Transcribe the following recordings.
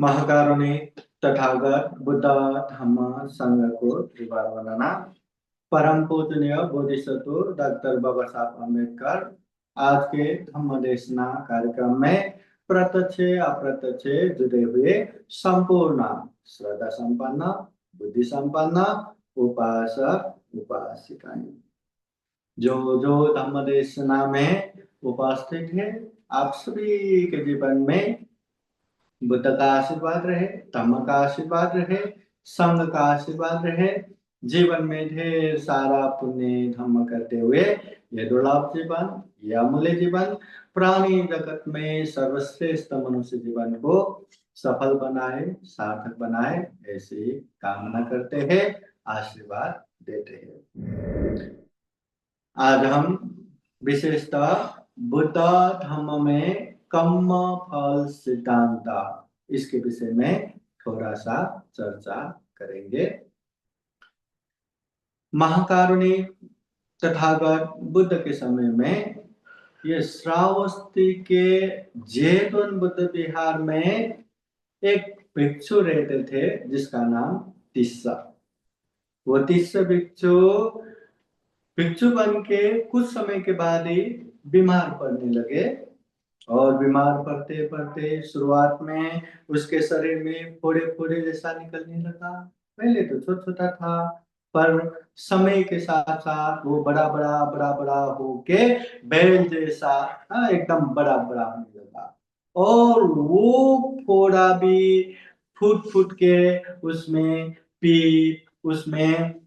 महाकारुणी तथागत बुद्ध धम्म संघ को त्रिवार वंदना। परम पूजनीय बोधिसत्व डॉक्टर बाबा साहब अम्बेडकर आज के धम्म देशना कार्यक्रम में प्रत्यक्ष अप्रत्यक्ष जुड़े हुए संपूर्ण श्रद्धा संपन्न बुद्धि संपन्न उपासक उपासिकाएं जो जो धम्म देशना में उपस्थित है, आप सभी के जीवन में बुद्ध का आशीर्वाद रहे, धम्म का आशीर्वाद रहे, संघ का आशीर्वाद रहे। जीवन में ढेर सारा पुण्य धम्म करते हुए ये दुर्लभ जीवन, ये अमूल्य जीवन, प्राणी जगत में सर्वश्रेष्ठ मनुष्य जीवन को सफल बनाए, सार्थक बनाए, ऐसी कामना करते हैं, आशीर्वाद देते हैं। आज हम विशेषतः बुद्ध धम्म में कर्म फल सिद्धांत इसके विषय में थोड़ा सा चर्चा करेंगे। महाकारुणी तथागत बुद्ध के समय में ये श्रावस्ती के जेतवन बुद्ध विहार में एक भिक्षु रहते थे जिसका नाम तिस्सा। वो तिस्सा भिक्षु बन के कुछ समय के बाद ही बीमार पड़ने लगे और बीमार पड़ते पड़ते शुरुआत में उसके शरीर में फोड़े फोड़े जैसा निकलने लगा। पहले तो छोटा छोटा था, पर समय के साथ साथ वो बड़ा बड़ा होके बैल जैसा एकदम बड़ा बड़ा होने लगा और वो फोड़ा भी फूट फूट के उसमें पीप उसमें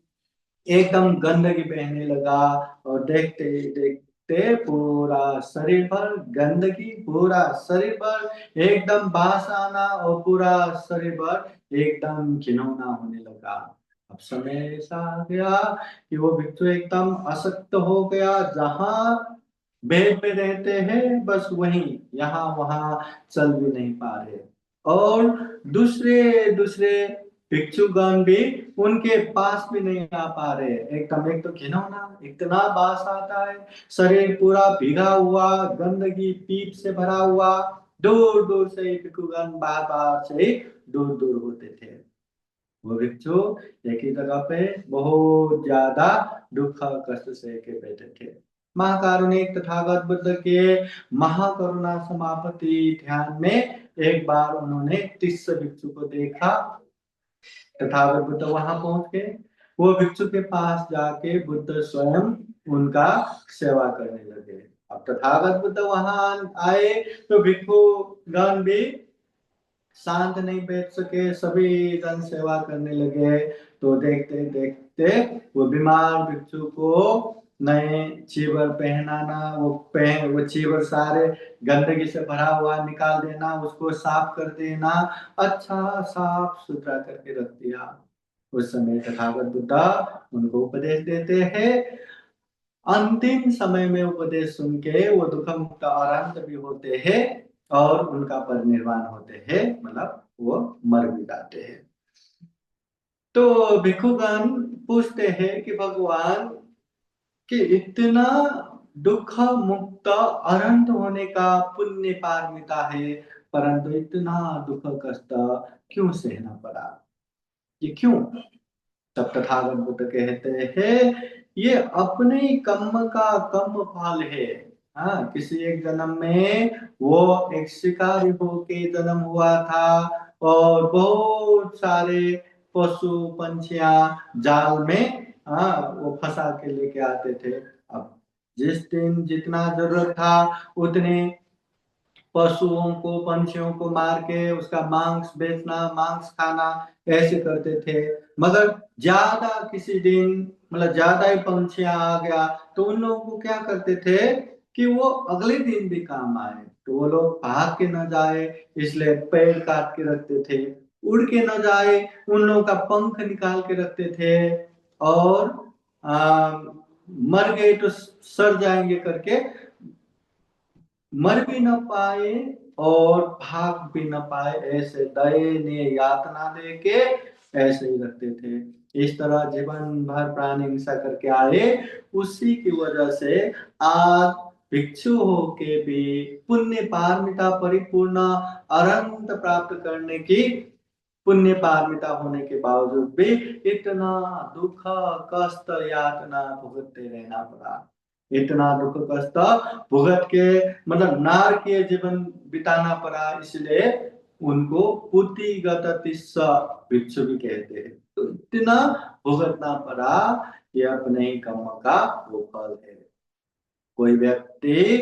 एकदम गंदगी बहने लगा और देखते देखते पूरा शरीर पर गंदगी, पूरा शरीर पर एकदम बास आना और पूरा शरीर पर एकदम घिनौना होने लगा। अब समय ऐसा आ गया कि वो भिक्षु एकदम अशक्त हो गया। जहां बेड पे रहते हैं बस वहीं यहाँ वहां चल भी नहीं पा रहे और दूसरे दूसरे भिक्षुगण भी उनके पास भी नहीं आ पा रहे। एकदम एक तो घिनौना इतना बास आता है, शरीर पूरा भीगा हुआ, गंदगी पीप से भरा हुआ, दूर दूर से भिक्षुगण बार बार से दूर दूर होते थे। वो भिक्षु एक ही जगह पे बहुत ज्यादा दुख कष्ट से के बैठे थे। महाकारुणिक तथागत बुद्ध के महाकरुणा समापति ध्यान में एक बार उन्होंने तिस्सा भिक्षु को देखा। तथागत बुद्ध वहां पहुंच गए। वो भिक्षु के पास जाके बुद्ध स्वयं उनका सेवा करने लगे। अब तथागत बुद्ध वहां आए तो भिक्षु गण भी शांत नहीं बैठ सके, सभी जन सेवा करने लगे। तो देखते देखते वो बीमार भिक्षु को नए चीवर पहनाना, वो चीवर सारे गंदगी से भरा हुआ निकाल देना, उसको साफ कर देना, अच्छा साफ सुथरा करके रख दिया। उस समय तथागत बुद्ध उनको उपदेश देते हैं। अंतिम समय में उपदेश सुन के वो दुख मुक्त आनंद भी होते हैं और उनका परिनिर्वाण होते हैं, मतलब वो मर भी जाते हैं। तो भिक्षुगण पूछते हैं कि भगवान कि इतना दुख मुक्त अनंत होने का पुण्य पारमिता है, परंतु इतना दुख कष्ट क्यों सहना पड़ा, ये क्यों? तब तथागत बुद्ध कहते हैं ये अपने कर्म का कर्म फल है। हाँ, किसी एक जन्म में वो एक शिकारी होके जन्म हुआ था और बहुत सारे पशु पंछियां जाल में वो फंसा के लेके आते थे। अब जिस दिन जितना जरूरत था उतने पशुओं को पंछियों को मार के उसका मांस बेचना, मांस खाना ऐसे करते थे। मगर ज्यादा किसी दिन मतलब ज्यादा ही पंछियां आ गया तो उन लोगों को क्या करते थे कि वो अगले दिन भी काम आए, तो वो लोग भाग के न जाए इसलिए पेड़ काट के रखते थे, उड़ के न जाए उन लोगों का पंख निकाल के रखते थे और मर गए तो सड़ जाएंगे करके मर भी न पाए और भाग भी न पाए, ऐसे दयनीय यातना दे के ऐसे ही रखते थे। इस तरह जीवन भर प्राणी हिंसा करके आए, उसी की वजह से आज भिक्षु हो के भी पुण्य पारमिता परिपूर्ण अनंत प्राप्त करने की पुण्य पारमिता होने के बावजूद भी इतना दुख कष्ट यातना भुगतते रहना पड़ा। इतना दुख कष्ट भुगत के मतलब नारकीय जीवन बिताना पड़ा, इसलिए उनको पुतिगत तिस्स भिक्षु भी कहते हैं। तो इतना भुगतना पड़ा, यह अपने ही कर्म का वो फल है। कोई व्यक्ति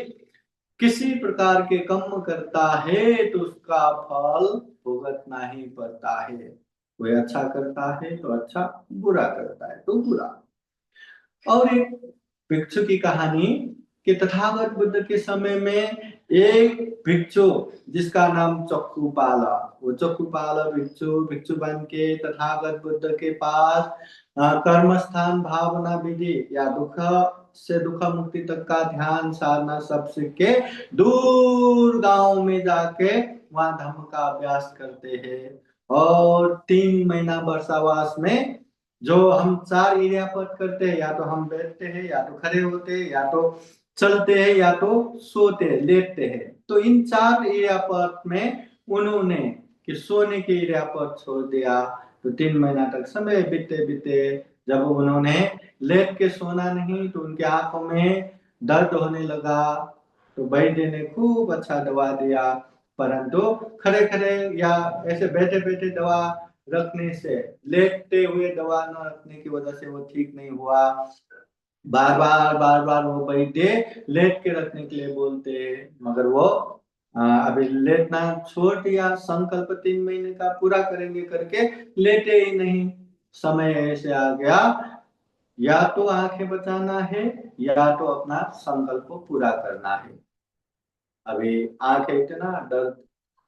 किसी प्रकार के कर्म करता है तो उसका फल भुगतना ही पड़ता है। कोई अच्छा करता है तो अच्छा, बुरा करता है तो बुरा। और एक भिक्षु की कहानी कि तथागत बुद्ध के समय में एक भिक्षु जिसका नाम चक्कुपाला, वो चक्कुपाला भिक्षु भिक्षु बन के तथागत बुद्ध के पास कर्म स्थान भावना विधि या दुख से दुख मुक्ति तक का ध्यान साधना सब सीख के दूर गांव में जाके वहां धम्म का अभ्यास करते हैं। और 3 महीना वर्षावास में जो हम 4 क्रियापद करते हैं, या तो हम बैठते हैं, या तो खड़े होते हैं, या तो चलते हैं, या तो सोते हैं, लेटते हैं। तो इन 4 क्रियापद में उन्होंने कि सोने की क्रियापद छोड़ दिया। तो 3 महीना तक समय बीते बीते जब उन्होंने लेट के सोना नहीं तो उनकी आंखों में दर्द होने लगा। तो वैद्य ने खूब अच्छा दवा दिया, परंतु खड़े खड़े या ऐसे बैठे बैठे दवा रखने से, लेटते हुए दवा न रखने की वजह से वो ठीक नहीं हुआ। बार बार वो वैद्य लेट के रखने के लिए बोलते, मगर वो अभी लेटना छोड़ दिया। संकल्प 3 महीने का पूरा करेंगे करके लेटे ही नहीं। समय ऐसे आ गया, या तो आंखें बचाना है या तो अपना संकल्प पूरा करना है। अभी आंखें इतना दर्द,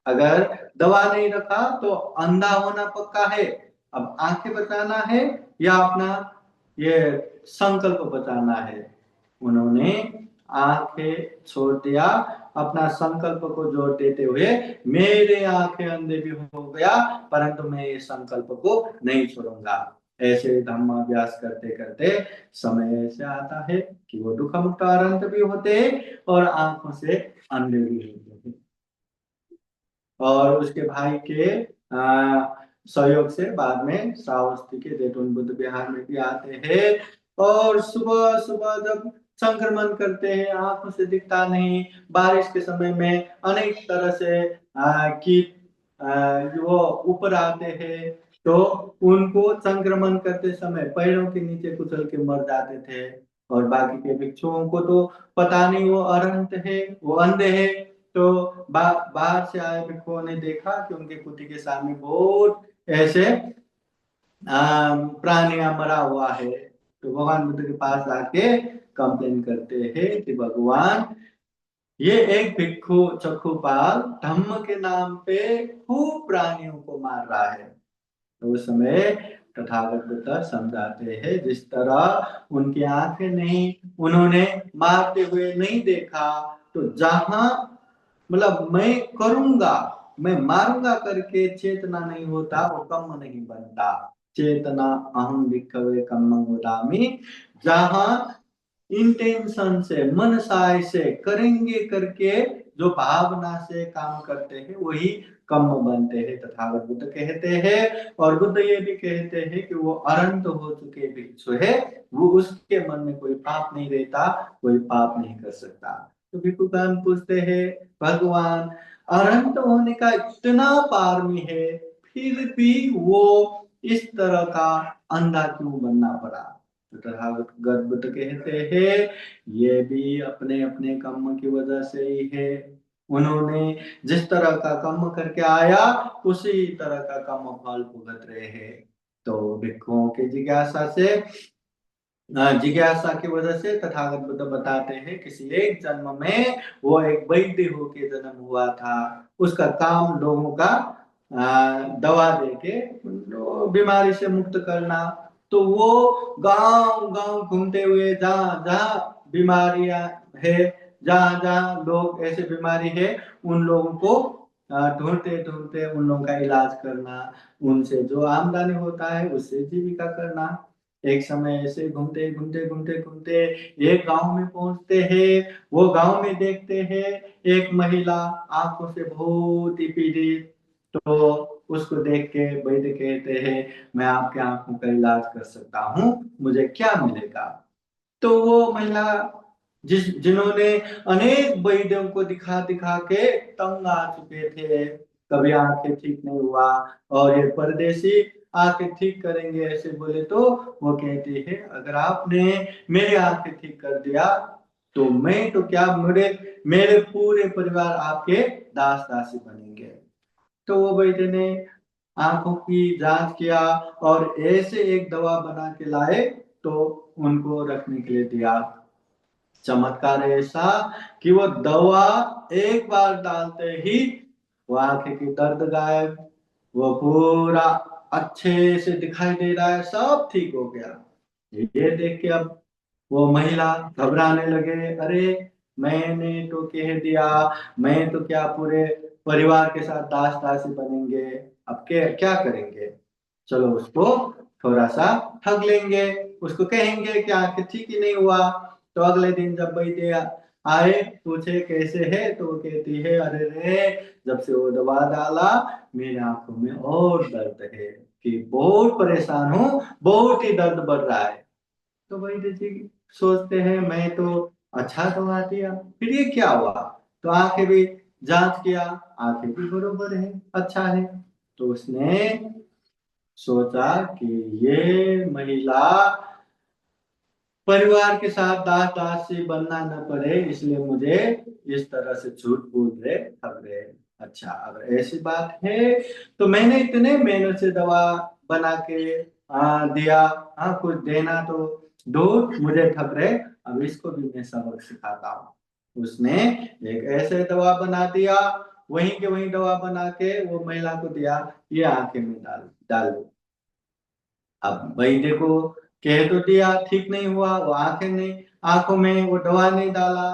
अगर दवा नहीं रखा तो अंधा होना पक्का है। अब आंखें बचाना है या अपना ये संकल्प बचाना है। उन्होंने आंखें छोड़ दिया, अपना संकल्प को जोर देते हुए मेरे आंखें अंधे भी हो गया परंतु मैं ये संकल्प को नहीं छोड़ूंगा। ऐसे धम्माभ्यास करते करते समय ऐसे आता है कि वो दुख मुक्त अनंत भी होते हैं और आंखों से अंधे भी होते हैं। और उसके भाई के सहयोग से बाद में श्रावस्ती के जैतून बुद्ध विहार में भी आते हैं। और सुबह सुबह जब संक्रमण करते हैं, आंखों से दिखता नहीं, बारिश के समय में अनेक तरह से कीट वो ऊपर आते हैं, तो उनको संक्रमण करते समय पैरों के नीचे कुचल के मर जाते थे। और बाकी के भिक्षुओं को तो पता नहीं वो अरहंत है, वो अंधे है। तो बाहर से आए भिक्षुओं ने देखा कि उनके कुटी के सामने बहुत ऐसे प्राणियां मरा हुआ है। तो भगवान बुद्ध के पास आके कंप्लेन करते हैं कि भगवान, ये एक भिक्षु चक्षुपाल धम्म के नाम पे खूब प्राणियों को मार रहा है। तो उस समय तथागत बुद्ध समझाते हैं, जिस तरह उनकी आंखें नहीं, उन्होंने मारते हुए नहीं देखा, तो जहां मतलब मैं करूंगा, मैं मारूंगा करके चेतना नहीं होता, वो कर्म नहीं बनता। चेतना अहम विक्खवे कम्मं वदामि, जहां इंटेंशन से मन साय से करेंगे करके जो भावना से काम करते हैं वही कर्म बनते हैं, तथागत बुद्ध कहते हैं। और बुद्ध ये भी कहते हैं कि वो अनंत हो चुके भिक्षु है, वो उसके मन में कोई पाप नहीं रहता, कोई पाप नहीं कर सकता। तो भिक्षुगण पूछते हैं, भगवान अनंत होने का इतना पारमी है, फिर भी वो इस तरह का अंधा क्यों बनना पड़ा? तो तथागत बुद्ध कहते हैं, ये भी अपने अपने कर्म की वजह से ही है। उन्होंने जिस तरह का कर्म करके आया उसी तरह का कर्म फल भुगत रहे हैं। तो भिक्षुओं की जिज्ञासा से जिज्ञासा की वजह से तथागत बुद्ध बताते हैं, किसी एक जन्म में वो एक वैद्य होके जन्म हुआ था। उसका काम लोगों का दवा देके बीमारी से मुक्त करना। तो वो गांव गांव घूमते हुए जहाँ जहाँ बीमारियां है, जहाँ जहाँ लोग ऐसे बीमारी है, उन लोगों को ढूंढते ढूंढते उन लोगों का इलाज करना, उनसे जो आमदनी होता है उससे जीविका करना। एक समय ऐसे घूमते घूमते घूमते घूमते एक गांव में पहुंचते हैं। वो गांव में देखते हैं एक महिला आंखों से बहुत ही पीड़ित। तो उसको देख के वैद्य कहते हैं, मैं आपके आंखों का इलाज कर सकता हूँ, मुझे क्या मिलेगा? तो वो महिला जिन्होंने अनेक वैद्यों को दिखा दिखा के तंग आ चुके थे, कभी आंखें ठीक नहीं हुआ, और ये परदेसी आंखें ठीक करेंगे ऐसे बोले, तो वो कहती है अगर आपने मेरी आंखें ठीक कर दिया तो मैं तो क्या, मेरे मेरे पूरे परिवार आपके दास दासी बनेंगे। तो वो वैद्य ने आंखों की जांच किया और ऐसे एक दवा बना के लाए, तो उनको रखने के लिए दिया। चमत्कार ऐसा कि वो दवा एक बार डालते ही वो आंखें की दर्द गायब, वो पूरा अच्छे से दिखाई दे रहा है, सब ठीक हो गया। ये देख के अब वो महिला घबराने लगे, अरे मैंने तो कह दिया, मैं तो क्या पूरे परिवार के साथ दास दासी बनेंगे, अब क्या क्या करेंगे? चलो उसको थोड़ा सा ठग लेंगे, उसको कहेंगे कि आखिर ठीक ही नहीं हुआ। तो अगले दिन जब वैद्य आए, पूछे कैसे है, तो वो कहती है अरे रे, जब से वो दवा डाला मेरे आंखों में और दर्द है, कि बहुत परेशान हूँ, बहुत ही दर्द बढ़ रहा है। तो वैद्य जी सोचते हैं मैं तो अच्छा दवा दिया, फिर ये क्या हुआ? तो आंखें भी जांच किया, आंखें भी बरोबर है, अच्छा है। तो उसने सोचा कि ये महिला परिवार के साथ दास दासी बनना न पड़े, इसलिए मुझे इस तरह से झूठ बोल रहे, ठग रहे। अच्छा, अगर ऐसी बात है तो मैंने इतने मेहनत से दवा बना के दिया, हाँ कुछ देना तो दो, मुझे ठग रहे, अब इसको भी मैं सबक सिखाता हूँ। उसने एक ऐसे दवा बना दिया, वहीं के वहीं दवा बना के वो महिला को दिया, ये आंखें में डाल डाल दो। अब वैद्य को कह तो दिया, ठीक नहीं हुआ, वो आंखें नहीं, आंखों में वो दवा नहीं डाला,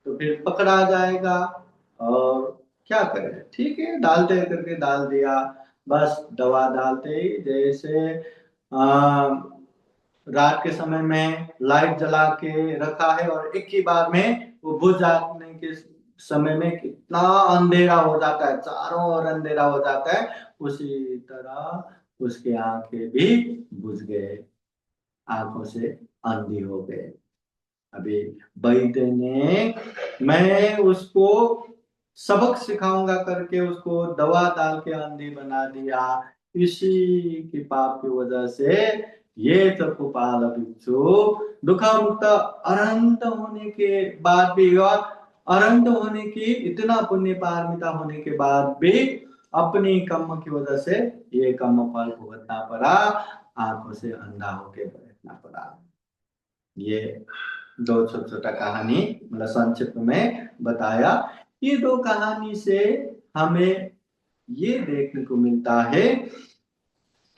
तो फिर पकड़ा जाएगा। और क्या करे, ठीक है डालते करके डाल दिया। बस दवा डालते ही जैसे आ, रात के समय में लाइट जला के रखा है और एक ही बार में वो बुझ जाने के समय में कितना अंधेरा हो जाता है, चारों ओर अंधेरा हो जाता है, उसी तरह उसकी आंखें भी बुझ गए, आंखों से अंधी हो गए। अभी वैद्य ने, मैं उसको सबक सिखाऊंगा करके उसको दवा डाल के अंधी बना दिया, इसी की पाप की वजह से ये चक्षुपाल भिक्षु दुख मुक्त अनंत होने के बाद भी, और अनंत होने की इतना पुण्य पारमिता होने के बाद भी अपनी कर्म की वजह से ये कर्म फल भुगतना पड़ा, आंखों से अंधा होके बैठना पड़ा। ये दो छोटा छोटा कहानी मतलब संक्षिप्त में बताया। ये दो कहानी से हमें ये देखने को मिलता है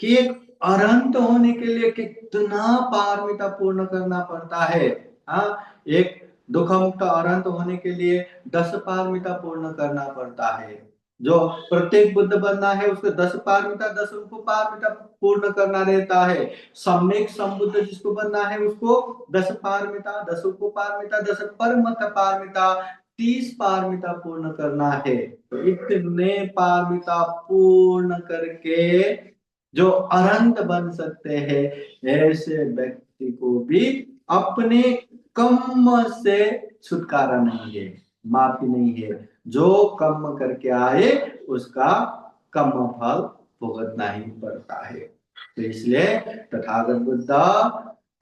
कि एक अरहंत होने के लिए कितना पारमिता पूर्ण करना पड़ता है। हाँ, एक दुख मुक्त अरहंत होने के लिए 10 पारमिता पूर्ण करना पड़ता है। जो प्रत्येक बुद्ध बनना है उसको 10 पारमिता, 10 उपपारमिता पूर्ण करना रहता है। सम्यक संबुद्ध जिसको बनना है उसको 10 पारमिता, 10 उपपारमिता, 10 परमत पारमिता, 30 पारमिता पूर्ण करना है। तो इतने पारमिता पूर्ण करके जो अनंत बन सकते हैं, ऐसे व्यक्ति को भी अपने कर्म से छुटकारा नहीं है, माफी नहीं है। जो कर्म करके आए उसका कर्म फल भुगतना ही पड़ता है। तो इसलिए तथागत बुद्ध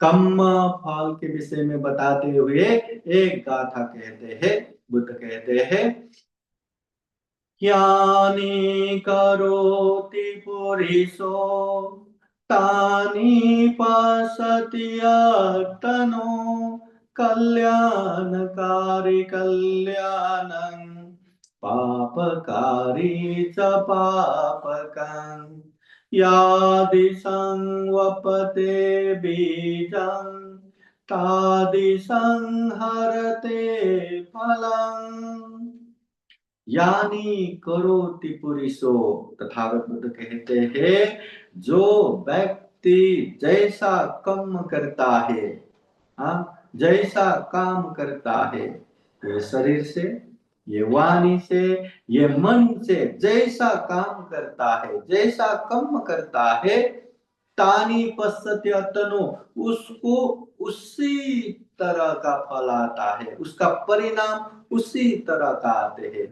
कर्म फल के विषय में बताते हुए एक गाथा कहते हैं। बुद्ध कहते हैं, यानि करोति पुरिषो तानि पश्यति आत्मनो कल्याणकारी कल्याणं पापकारी च पापकं यादि संवपते बीजं तादि संहरते फलम्। यानी करोति पुरुषो, तथागत बुद्ध कहते हैं जो व्यक्ति व्यक्ति जैसा कर्म करता है, हाँ, जैसा काम करता है, ये शरीर से, ये वाणी से, ये मन से जैसा काम करता है, जैसा कर्म करता है, तानी पश्यति तनु, उसको उसी तरह का फल आता है, उसका परिणाम उसी तरह का आते हैं।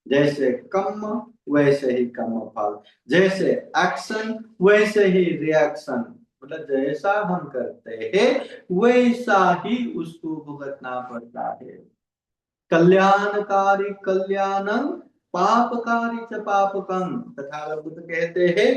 जैसे कर्म वैसे ही कर्म फल, जैसे एक्शन वैसे ही रिएक्शन, मतलब जैसा हम करते हैं वैसा ही उसको भुगतना पड़ता है। कल्याणकारी कल्याणं, पापकारी च पापकं, तथा बुद्ध कहते हैं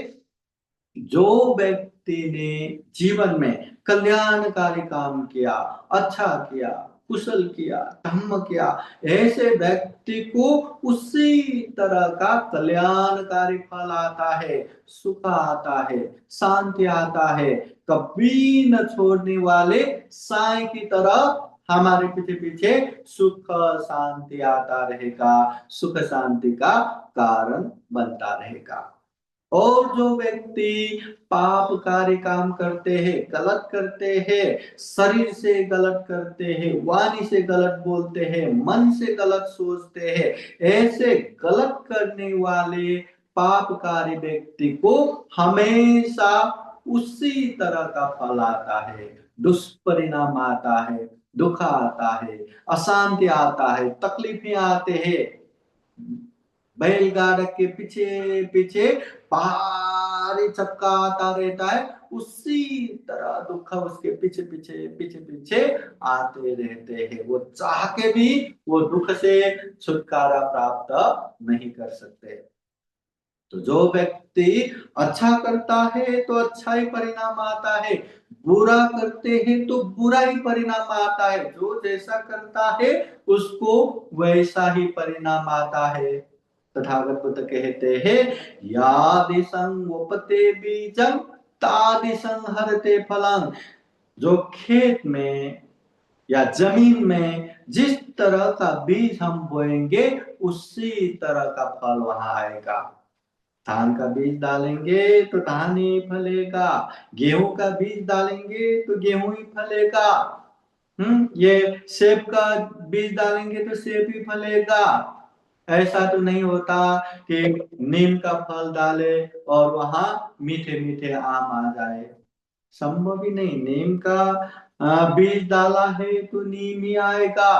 जो व्यक्ति ने जीवन में कल्याणकारी काम किया, अच्छा किया, कुशल किया, धम्म किया, ऐसे व्यक्ति को उसी तरह का कल्याणकारी फल आता है, सुख आता है, शांति आता है। कभी न छोड़ने वाले साई की तरह हमारे पीछे पीछे सुख शांति आता रहेगा, सुख शांति का कारण बनता रहेगा। और जो व्यक्ति पापकारी काम करते हैं, गलत करते हैं, शरीर से गलत करते हैं, वाणी से गलत बोलते हैं, मन से गलत सोचते हैं, ऐसे गलत करने वाले पापकारी व्यक्ति को हमेशा उसी तरह का फल आता है, दुष्परिणाम आता है, दुख आता है, अशांति आता है, तकलीफें आते हैं। बैलगाड़ी के पीछे पीछे भारी चक्का आता रहता है, उसी तरह दुख उसके पीछे पीछे पीछे पीछे आते रहते हैं। वो चाह के भी वो दुख से छुटकारा प्राप्त नहीं कर सकते। तो जो व्यक्ति अच्छा करता है तो अच्छा ही परिणाम आता है, बुरा करते हैं तो बुरा ही परिणाम आता है। जो जैसा करता है उसको वैसा ही परिणाम आता है। तथागत बुद्ध कहते हैं यादिशं वपते बीजं तादिशं हरते फलं। जो खेत में या जमीन में जिस तरह का बीज हम बोएंगे उसी तरह का फल वहां आएगा। धान का बीज डालेंगे तो धान ही फलेगा, गेहूं का बीज डालेंगे तो गेहूं ही फलेगा। ये सेब का बीज डालेंगे तो सेब ही फलेगा। ऐसा तो नहीं होता कि नीम का फल डाले और वहां मीठे मीठे आम आ जाए, संभव ही नहीं। नीम का बीज डाला है तो नीम ही आएगा।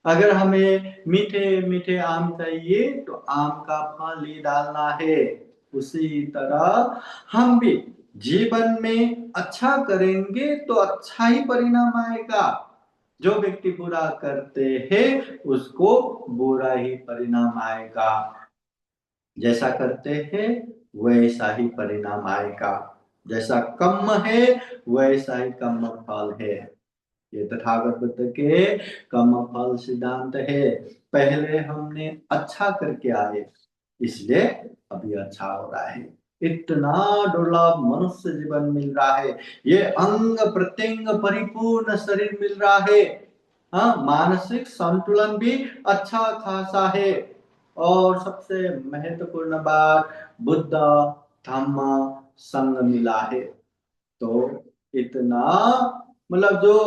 अगर हमें मीठे मीठे आम चाहिए तो आम का फल ही डालना है। उसी तरह हम भी जीवन में अच्छा करेंगे तो अच्छा ही परिणाम आएगा। जो व्यक्ति बुरा करते हैं उसको बुरा ही परिणाम आएगा। जैसा करते हैं वैसा ही परिणाम आएगा। जैसा कर्म है वैसा ही कर्म फल है। ये तथागत बुद्ध के कर्म फल सिद्धांत है। पहले हमने अच्छा करके आए इसलिए अभी अच्छा हो रहा है। इतना दुर्लभ मनुष्य जीवन मिल रहा है, ये अंग प्रत्यंग परिपूर्ण शरीर मिल रहा है। हाँ, मानसिक संतुलन भी अच्छा खासा है। और सबसे महत्वपूर्ण बात बुद्ध धम्म संग मिला है। तो इतना मतलब जो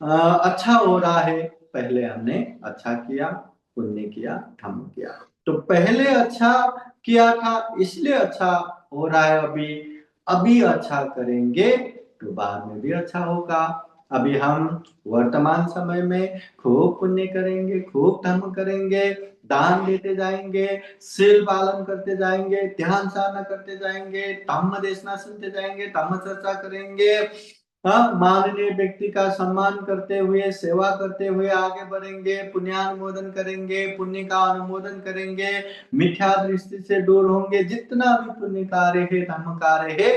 अच्छा हो रहा है। पहले हमने अच्छा किया, पुण्य किया, धर्म किया। तो पहले अच्छा किया था इसलिए अच्छा हो रहा है। अभी अभी अच्छा करेंगे तो बाद में भी अच्छा होगा। अभी हम वर्तमान समय में खूब पुण्य करेंगे, खूब धर्म करेंगे, दान देते जाएंगे, शील पालन करते जाएंगे, ध्यान साधना करते जाएंगे, धम्म देशना सुनते जाएंगे, धम्म चर्चा करेंगे, हाँ, माननीय व्यक्ति का सम्मान करते हुए, सेवा करते हुए आगे बढ़ेंगे, पुण्यानुमोदन करेंगे, पुण्य का अनुमोदन करेंगे, मिथ्या दृष्टि से दूर होंगे। जितना भी पुण्य कार्य है, धर्म कार्य है,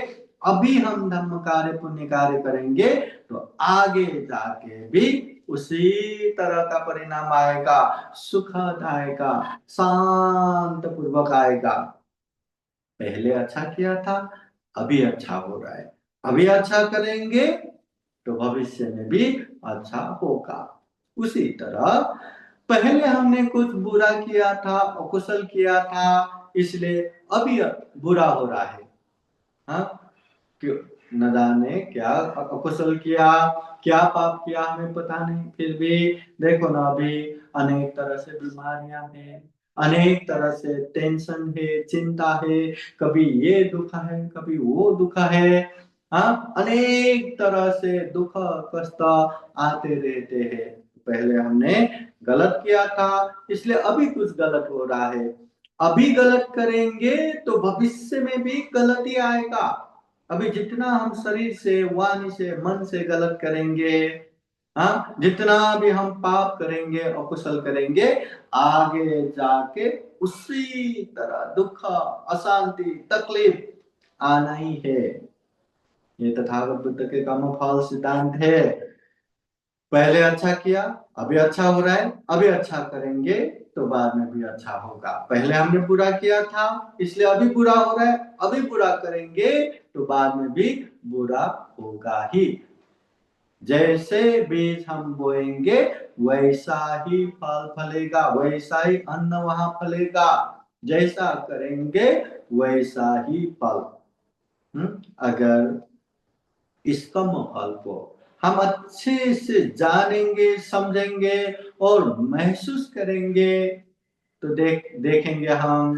अभी हम धर्म कार्य पुण्य कार्य करेंगे तो आगे जाके भी उसी तरह का परिणाम आएगा, सुखद आएगा, शांत पूर्वक आएगा। पहले अच्छा किया था, अभी अच्छा हो रहा है। अभी अच्छा करेंगे तो भविष्य में भी अच्छा होगा। उसी तरह पहले हमने कुछ बुरा किया था, अकुशल किया था, इसलिए अभी बुरा हो रहा है। हाँ, क्यों न जाने क्या अकुशल किया, क्या पाप किया हमें पता नहीं, फिर भी देखो ना अभी अनेक तरह से बीमारियां हैं, अनेक तरह से टेंशन है, चिंता है, कभी ये दुख है कभी वो दुख है। हाँ, अनेक तरह से दुख कष्ट आते रहते हैं। पहले हमने गलत किया था इसलिए अभी कुछ गलत हो रहा है, अभी गलत करेंगे तो भविष्य में भी गलत ही आएगा। अभी जितना हम शरीर से वाणी से मन से गलत करेंगे, हाँ, जितना भी हम पाप करेंगे अकुशल करेंगे, आगे जाके उसी तरह दुख अशांति तकलीफ आना ही है। ये तथागत बुद्ध के कर्म फल सिद्धांत है। पहले अच्छा किया अभी अच्छा हो रहा है, अभी अच्छा करेंगे तो बाद में भी अच्छा होगा। पहले हमने बुरा किया था इसलिए अभी बुरा हो रहा है, अभी बुरा करेंगे तो बाद में भी बुरा होगा ही। जैसे बीज हम बोएंगे वैसा ही फल फलेगा, वैसा ही अन्न वहां फलेगा, जैसा करेंगे वैसा ही फल। अगर इस कम फल को हम अच्छे से जानेंगे समझेंगे और महसूस करेंगे तो देखेंगे हम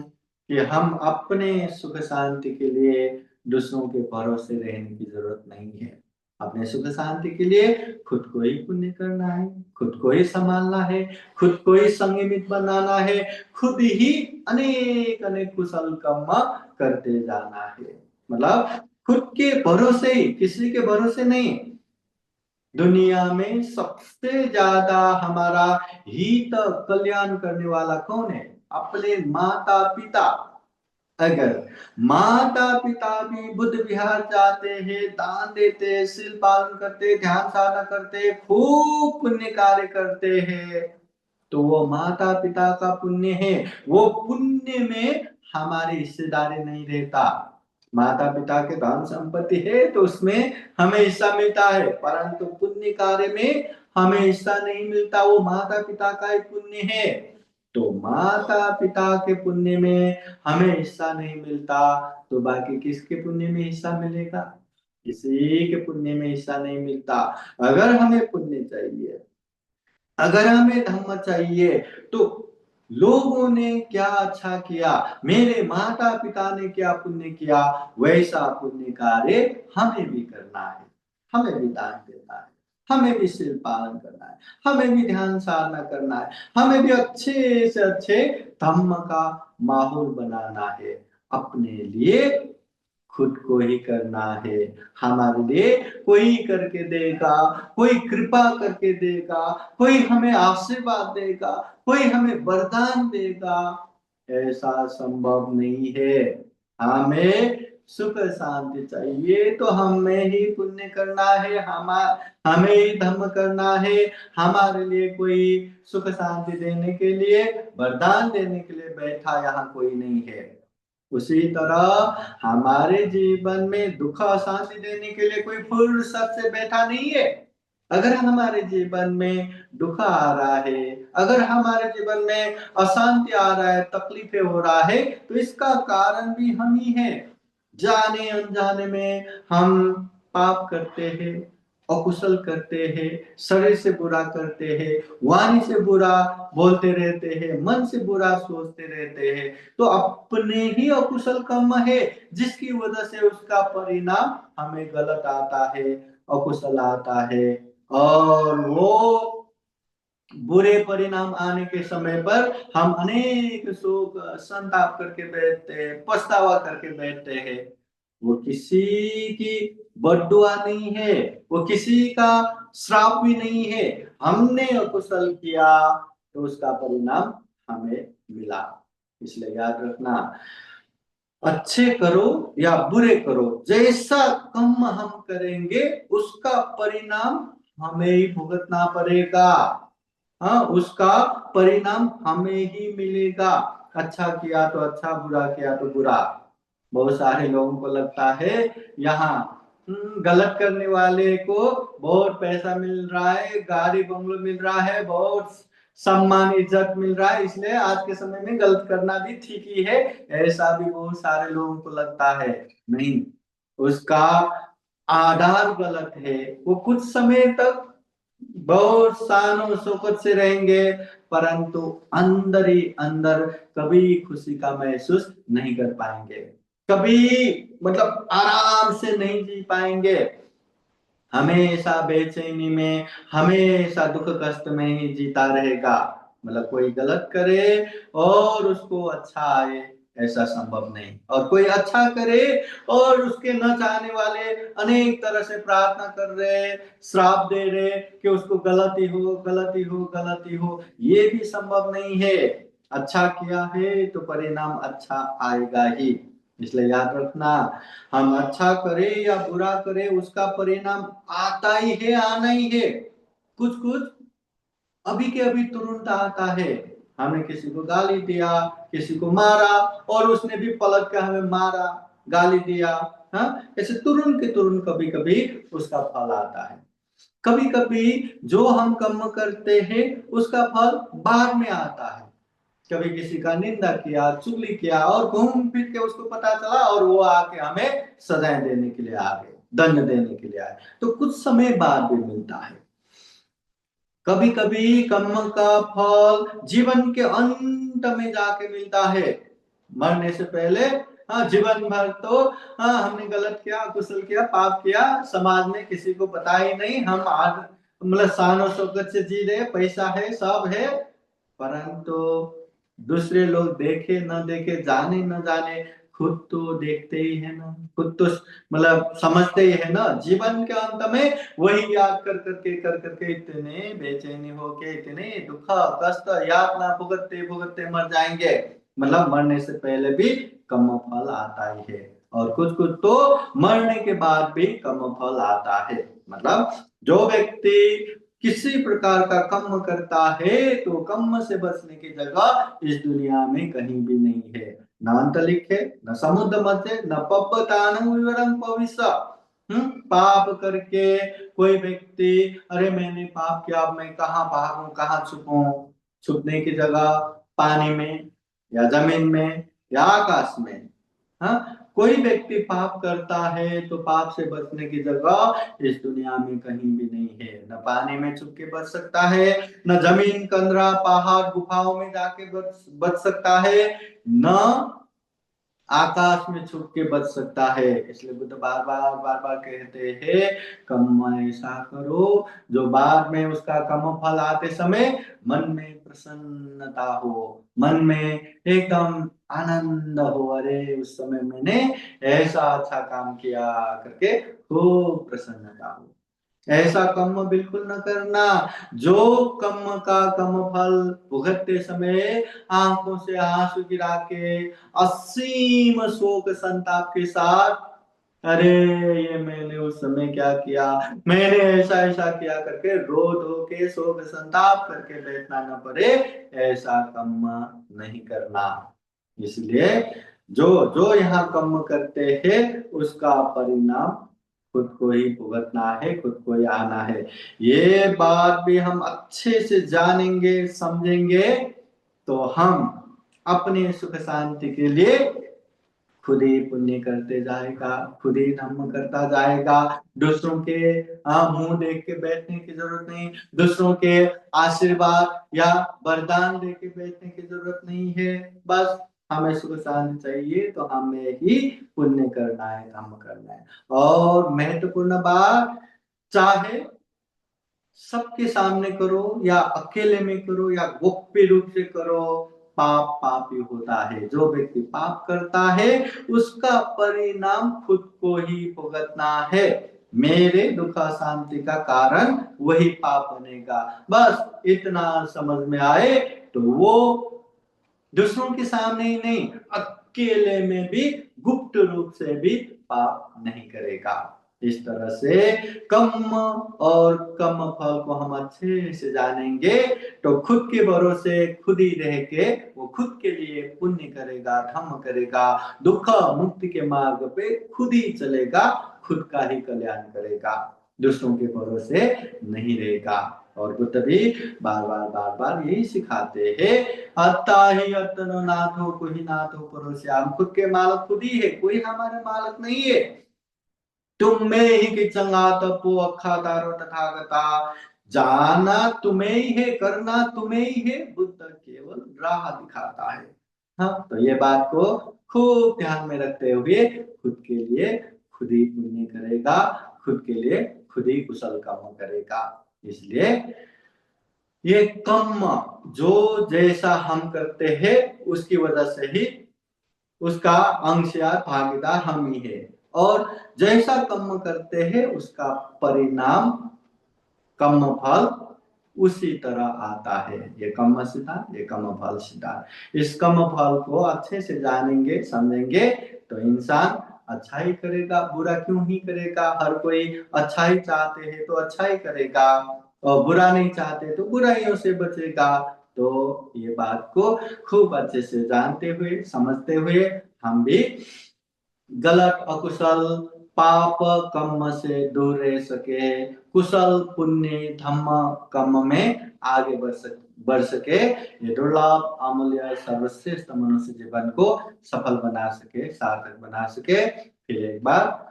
कि हम अपने सुख शांति के लिए दूसरों के भरोसे रहने की जरूरत नहीं है। अपने सुख शांति के लिए खुद को ही पुण्य करना है, खुद को ही संभालना है, खुद को ही संयमित बनाना है, खुद ही अनेक अनेक कुशल कर्म करते जाना है। मतलब खुद के भरोसे ही, किसी के भरोसे नहीं। दुनिया में सबसे ज्यादा हमारा हित कल्याण करने वाला कौन है? अपने माता पिता। अगर माता पिता भी बुद्ध विहार जाते हैं, दान देते हैं, शील पालन करते, ध्यान साधना करते, खूब पुण्य कार्य करते हैं, तो वो माता पिता का पुण्य है। वो पुण्य में हमारी हिस्सेदारी नहीं रहता। माता पिता के धन संपत्ति है तो उसमें हमें हिस्सा मिलता है, परंतु पुण्य कार्य में हमें हिस्सा नहीं मिलता, वो माता पिता का ही पुण्य है। तो माता पिता के पुण्य में हमें हिस्सा नहीं मिलता तो बाकी किसके पुण्य में हिस्सा मिलेगा? किसी के पुण्य में हिस्सा नहीं मिलता। अगर हमें पुण्य चाहिए, अगर हमें धर्म चाहिए, तो लोगों ने क्या अच्छा किया, मेरे माता पिता ने क्या पुण्य किया, वैसा पुण्य कार्य हमें भी करना है। हमें भी दान देना है, हमें भी शील पालन करना है, हमें भी ध्यान साधना करना है, हमें भी अच्छे से अच्छे धम्म का माहौल बनाना है। अपने लिए खुद को ही करना है, हमारे लिए कोई करके देगा, कोई कृपा करके देगा, कोई हमें आशीर्वाद देगा, कोई हमें वरदान देगा, ऐसा संभव नहीं है। हमें सुख शांति चाहिए तो हमें ही पुण्य करना है, हमें ही धर्म करना है। हमारे लिए कोई सुख शांति देने के लिए, वरदान देने के लिए बैठा यहाँ कोई नहीं है। उसी तरह हमारे जीवन में दुख अशांति देने के लिए कोई फुर्सत से बैठा नहीं है। अगर हमारे जीवन में दुख आ रहा है, अगर हमारे जीवन में अशांति आ रहा है, तकलीफें हो रहा है, तो इसका कारण भी हम ही है। जाने अनजाने में हम पाप करते हैं, अकुशल करते हैं, शरीर से बुरा करते हैं, वाणी से बुरा बोलते रहते हैं, मन से बुरा सोचते रहते हैं, तो अपने ही अकुशल कर्म है जिसकी वजह से उसका परिणाम हमें गलत आता है, अकुशल आता है। और वो बुरे परिणाम आने के समय पर हम अनेक शोक संताप करके बैठते हैं, पछतावा करके बैठते हैं। वो किसी की बद्दुआ नहीं है, वो किसी का श्राप भी नहीं है। हमने अकुशल किया तो उसका परिणाम हमें मिला। इसलिए याद रखना, अच्छे करो या बुरे करो, जैसा कर्म हम करेंगे उसका परिणाम हमें ही भुगतना पड़ेगा। हाँ, उसका परिणाम हमें ही मिलेगा। अच्छा किया तो अच्छा, बुरा किया तो बुरा। बहुत सारे लोगों को लगता है यहाँ गलत करने वाले को बहुत पैसा मिल रहा है, गाड़ी बंगलो मिल रहा है, बहुत सम्मान इज्जत मिल रहा है, इसलिए आज के समय में गलत करना भी ठीक ही है। ऐसा भी बहुत सारे लोगों को लगता है। नहीं, उसका आधार गलत है। वो कुछ समय तक बहुत शान शौकत से रहेंगे, परंतु अंदर ही अंदर कभी खुशी का महसूस नहीं कर पाएंगे, कभी मतलब आराम से नहीं जी पाएंगे, हमेशा बेचैनी में, हमेशा दुख कष्ट में ही जीता रहेगा। मतलब कोई गलत करे और उसको अच्छा आए, ऐसा संभव नहीं। और कोई अच्छा करे और उसके न चाहने वाले अनेक तरह से प्रार्थना कर रहे, श्राप दे रहे कि उसको गलती हो, गलती हो, गलती हो, ये भी संभव नहीं है। अच्छा किया है तो परिणाम अच्छा आएगा ही। इसलिए याद रखना, हम अच्छा करें या बुरा करें उसका परिणाम आता ही है, आना ही है। कुछ कुछ अभी के अभी तुरंत आता है। हमने किसी को गाली दिया, किसी को मारा, और उसने भी पलट कर हमें मारा, गाली दिया। हाँ, ऐसे तुरंत के तुरंत कभी कभी उसका फल आता है। कभी कभी जो हम कर्म करते हैं उसका फल बाद में आता है। कभी किसी का निंदा किया, चुगली किया, और घूम फिर के उसको पता चला और वो आके हमें सजाएं देने के लिए आ गए, दंड देने के लिए आए, तो कुछ समय बाद भी मिलता है। कभी कभी कर्म का फल जीवन के अंत में जाके मिलता है, मरने से पहले। हाँ, जीवन भर तो हाँ हमने गलत किया, कुशल किया, पाप किया, समाज में किसी को पता ही नहीं, हम आज मतलब शान और शौकत से जी रहे, पैसा है, सब है, परंतु दूसरे लोग देखे न देखे, जाने न जाने, खुद तो देखते ही है ना, खुद तो मतलब समझते ही है ना, जीवन के अंत में वही याद कर करके इतने बेचैनी होके, इतने दुख कष्ट यातना भुगतते भुगतते मर जाएंगे। मतलब मरने से पहले भी कम फल आता ही है, और कुछ कुछ तो मरने के बाद भी कम फल आता है। मतलब जो व्यक्ति किसी प्रकार का कर्म करता है तो कर्म से बचने की जगह इस दुनिया में कहीं भी नहीं है। न अंतरिक्ष, न समुद्र मध्य, न पपतानं विवरं भविष्य। पाप करके कोई व्यक्ति, अरे मैंने पाप किया, अब मैं कहाँ भागूं, कहाँ छुपूं, छुपने की जगह पानी में या जमीन में या आकाश में। हाँ, कोई व्यक्ति पाप करता है तो पाप से बचने की जगह इस दुनिया में कहीं भी नहीं है। न पानी में छुप के बच सकता है, न जमीन कंदरा पहाड़ गुफाओं में जाके बच सकता है, न आकाश में छुप के बच सकता है। इसलिए बुद्ध बार बार कहते हैं, कर्म ऐसा करो जो बाद में उसका कर्म फल आते समय मन में प्रसन्नता हो, मन में एकदम आनंद हो, अरे उस समय मैंने ऐसा अच्छा काम किया करके खूब प्रसन्नता हो। ऐसा कर्म बिल्कुल न करना जो कर्म का कर्म फल भुगतते समय आंखों से आंसू गिरा के असीम शोक संताप के साथ, अरे ये मैंने उस समय क्या किया, मैंने ऐसा ऐसा किया करके रो धो के शोक संताप करके बैठना न पड़े, ऐसा कर्म नहीं करना। इसलिए जो जो यहाँ कर्म करते हैं उसका परिणाम खुद को ही भुगतना है, खुद को ही आना है। ये बात भी हम अच्छे से जानेंगे, समझेंगे, तो हम अपने सुख शांति के लिए खुद ही पुण्य करते जाएगा, खुद ही धर्म करता जाएगा। दूसरों के मुंह देख के बैठने की जरूरत नहीं, दूसरों के आशीर्वाद या वरदान दे के बैठने की जरूरत नहीं है। बस हमें सुख शांति चाहिए तो हमें ही पुण्य करना है, धर्म करना है। और महत्वपूर्ण बात, चाहे सबके सामने करो या अकेले में करो या गोप्य रूप से करो, पाप पाप ही होता है। जो व्यक्ति पाप करता है उसका परिणाम खुद को ही भुगतना है। मेरे दुख शांति का कारण वही पाप बनेगा। बस इतना समझ में आए तो वो दूसरों के सामने ही नहीं, अकेले में भी गुप्त रूप से भी पाप नहीं करेगा। इस तरह से कर्म और कर्म फल को हम अच्छे से जानेंगे तो खुद के भरोसे खुद ही रह के वो खुद के लिए पुण्य करेगा, धर्म करेगा, दुख मुक्ति के मार्ग पे खुद ही चलेगा, खुद का ही कल्याण करेगा, दूसरों के भरोसे नहीं रहेगा। और बुद्ध भी बार बार यही सिखाते हैं, अत्ता ही अत्तनो नाथो कोई नाथो परोसे। हम खुद के मालिक खुद ही है, कोई हमारे मालिक नहीं है। तुम्हें ही किचंगा तपो अखा तारो तथागता, जाना तुम्हें ही है, करना तुम्हें ही है, बुद्ध केवल राह दिखाता है। हाँ, तो ये बात को खूब ध्यान में रखते हुए खुद के लिए खुद ही पुण्य करेगा, खुद के लिए खुद ही कुशल काम करेगा। इसलिए ये कर्म जो जैसा हम करते हैं उसकी वजह से ही उसका अंश या भागीदार हम ही है, और जैसा कर्म करते हैं उसका परिणाम कर्म फल उसी तरह आता है। ये कर्म सिद्धांत, ये कर्म फल सिद्धांत। इस कर्म फल को अच्छे से जानेंगे समझेंगे तो इंसान अच्छा ही करेगा, बुरा क्यों ही करेगा। हर कोई अच्छा ही चाहते हैं तो अच्छा ही करेगा, और बुरा नहीं चाहते तो बुराइयों से बचेगा। तो ये बात को खूब अच्छे से जानते हुए समझते हुए हम भी गलत अकुशल पाप कर्म से दूर रह सके, कुशल पुण्य धम्म कर्म में आगे बढ़ सके, ये दुर्लभ अमूल्य सर्वश्रेष्ठ मनुष्य जीवन को सफल बना सके, सार्थक बना सके। फिर एक बार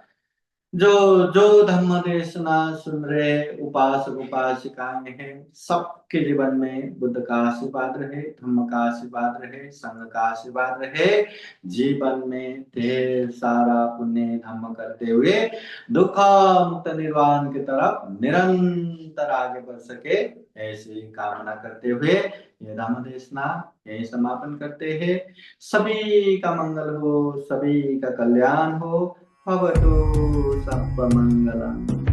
जो जो धम्म देशना सुन रहे उपासक उपासिकाएं हैं, सबके जीवन में बुद्ध का आशीर्वाद रहे, धम्म का आशीर्वाद रहे, संघ का आशीर्वाद रहे। जीवन में ढेर सारा पुण्य धम्म करते हुए दुख मुक्त निर्वाण की तरफ निरंतर आगे बढ़ सके, ऐसी कामना करते हुए ये धम्म देशना यही समापन करते हैं। सभी का मंगल हो, सभी का कल्याण हो। भवतु सर्वमंगलम्।